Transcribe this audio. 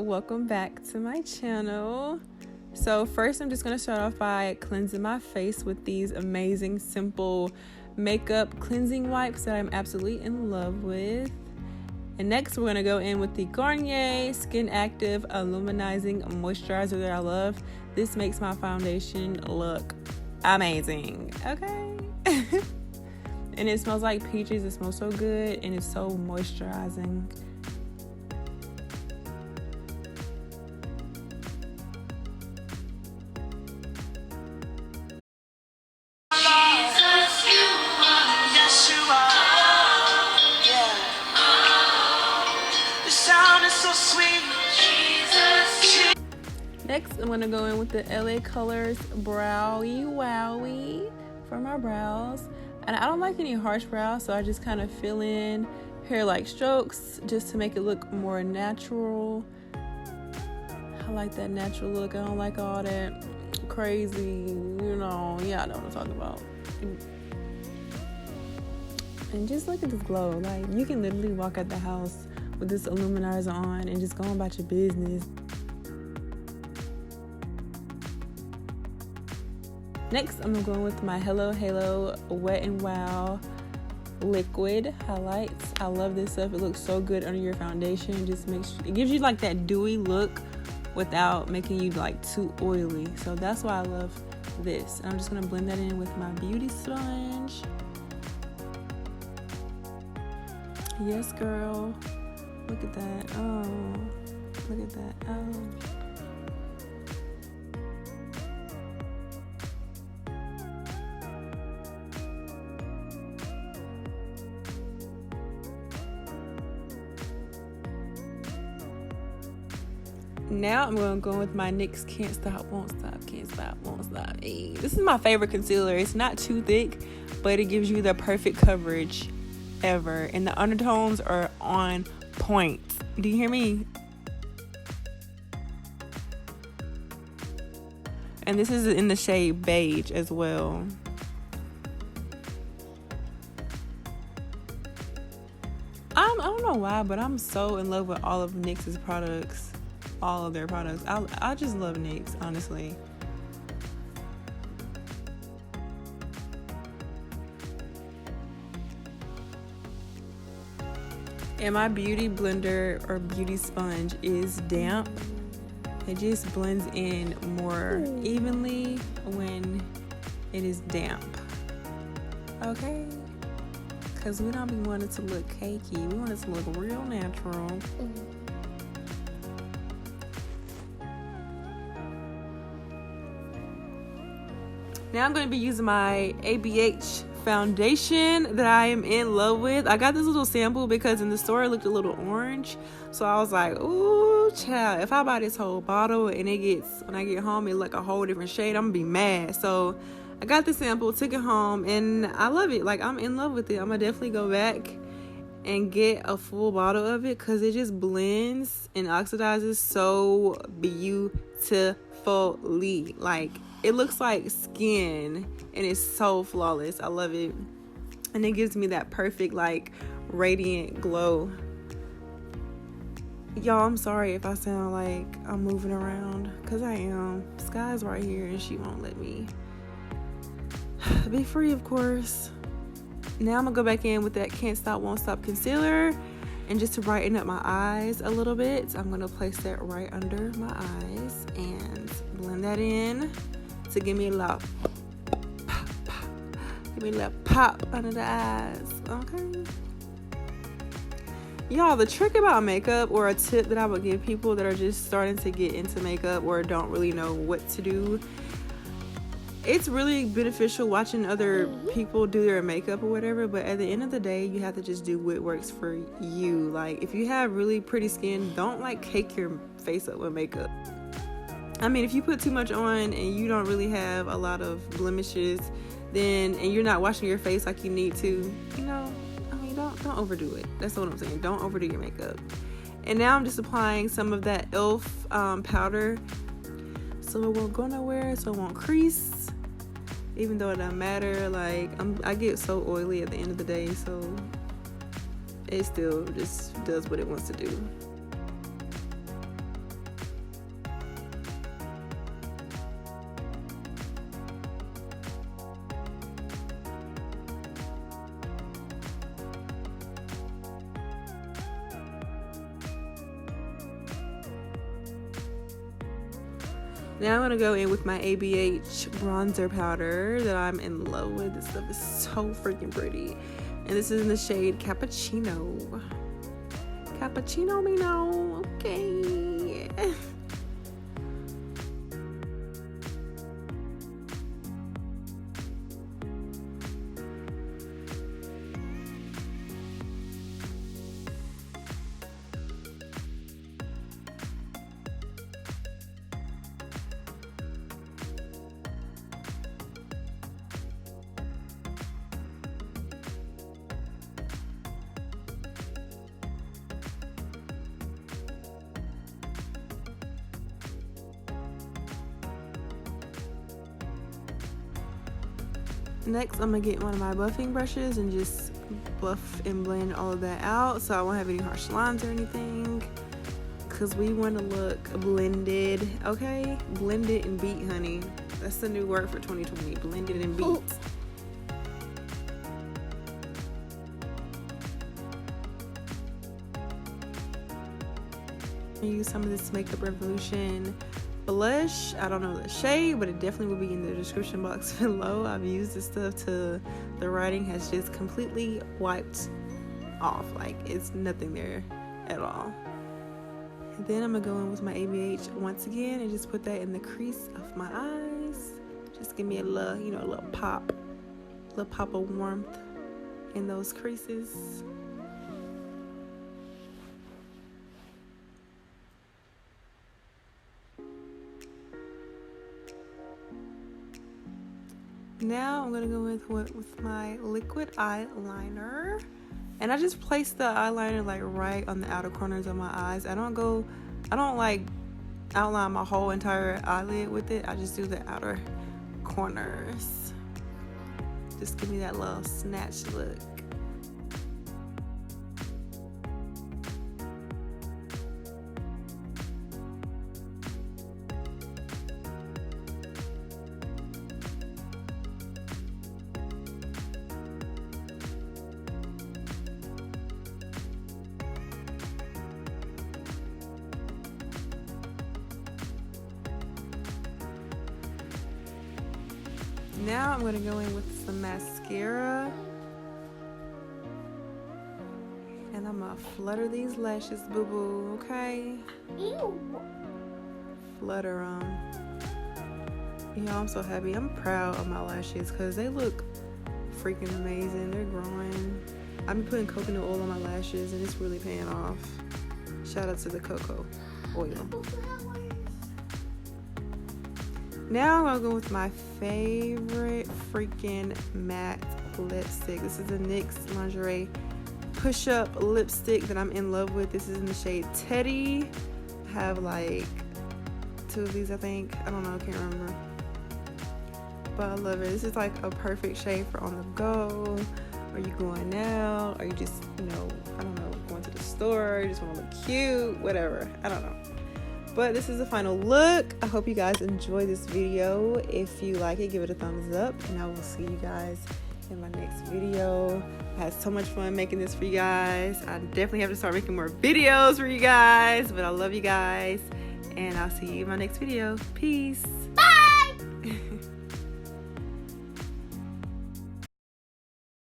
welcome back to my channel. So first I'm just going to start off by cleansing my face with these amazing simple makeup cleansing wipes that I'm absolutely in love with. And next we're going to go in with the Garnier Skin Active Illuminating Moisturizer that I love. This makes my foundation look amazing, okay? And it smells like peaches. It smells so good and it's so moisturizing. Next, I'm going to go in with the LA Colors Browie Wowie for my brows. And I don't like any harsh brows, so I just kind of fill in hair-like strokes just to make it look more natural. I like that natural look. I don't like all that crazy, yeah, I know what I'm talking about. And just look at this glow. Like, you can literally walk out the house with this illuminizer on and just go about your business. Next, I'm going to go in with my Hello Halo Wet n Wow liquid highlights. I love this stuff. It looks so good under your foundation. It gives you like that dewy look without making you like too oily. So that's why I love this. And I'm just going to blend that in with my beauty sponge. Yes, girl. Look at that. Oh, look at that. Oh. Now I'm going to go with my NYX Can't Stop, Won't Stop, Can't Stop, Won't Stop. Hey, this is my favorite concealer. It's not too thick, but it gives you the perfect coverage ever. And the undertones are on point. Do you hear me? And this is in the shade Beige as well. I don't know why, but I'm so in love with all of NYX's products. All of their products. I just love NYX, honestly. And my beauty blender or beauty sponge is damp. It just blends in more evenly when it is damp. Okay? Because we don't be wanting to look cakey. We want it to look real natural. Now I'm going to be using my ABH foundation that I am in love with. I got this little sample because in the store it looked a little orange. So I was like, ooh, child, if I buy this whole bottle and when I get home, it look like a whole different shade, I'm going to be mad. So I got the sample, took it home, and I love it. Like, I'm in love with it. I'm going to definitely go back and get a full bottle of it because it just blends and oxidizes so beautifully. Like, it looks like skin and it's so flawless. I love it. And it gives me that perfect, like, radiant glow. Y'all, I'm sorry if I sound like I'm moving around because I am. Sky's right here and she won't let me be free, of course. Now I'm gonna go back in with that Can't Stop, Won't Stop concealer. And just to brighten up my eyes a little bit, I'm gonna place that right under my eyes and blend that in to give me a little pop under the eyes. Okay, y'all, the trick about makeup, or a tip that I would give people that are just starting to get into makeup or don't really know what to do, it's really beneficial watching other people do their makeup or whatever, but at the end of the day, you have to just do what works for you. Like, if you have really pretty skin, don't like cake your face up with makeup. I mean, if you put too much on and you don't really have a lot of blemishes, and you're not washing your face like you need to, don't overdo it. That's what I'm saying. Don't overdo your makeup. And now I'm just applying some of that e.l.f. Powder so it won't go nowhere, so it won't crease, even though it doesn't matter. Like, I get so oily at the end of the day, so it still just does what it wants to do. Now I'm gonna go in with my ABH bronzer powder that I'm in love with. This stuff is so freaking pretty. And this is in the shade Cappuccino. Cappuccino me no, okay. Next, I'm gonna get one of my buffing brushes and just buff and blend all of that out so I won't have any harsh lines or anything, because we want to look blended, okay? Blended and beat, honey. That's the new word for 2020, blended and beat. Ooh. I use some of this Makeup Revolution blush. I don't know the shade, but it definitely will be in the description box below. I've used this stuff till the writing has just completely wiped off. Like, it's nothing there at all. And then I'm gonna go in with my ABH once again and just put that in the crease of my eyes. Just give me a little, you know, a little pop of warmth in those creases. Now I'm gonna go with my liquid eyeliner, and I just place the eyeliner like right on the outer corners of my eyes. I don't like outline my whole entire eyelid with it. I just do the outer corners. Just give me that little snatch look. Now I'm going to go in with some mascara, and I'm going to flutter these lashes, boo-boo, okay? Ew. Flutter them. You know, I'm so happy. I'm proud of my lashes because they look freaking amazing. They're growing. I've been putting coconut oil on my lashes, and it's really paying off. Shout out to the cocoa oil. Now I'm gonna go with my favorite freaking matte lipstick. This is a Nyx Lingerie push-up lipstick that I'm in love with. This is in the shade Teddy. I have like 2 of these, I think. I don't know, I can't remember. But I love it. This is like a perfect shade for on the go. Are you going out? Are you just, you know, I don't know, going to the store? You just want to look cute? Whatever. I don't know. But this is the final look. I hope you guys enjoy this video. If you like it, give it a thumbs up, and I will see you guys in my next video. I had so much fun making this for you guys. I definitely have to start making more videos for you guys, but I love you guys, and I'll see you in my next video. Peace. Bye.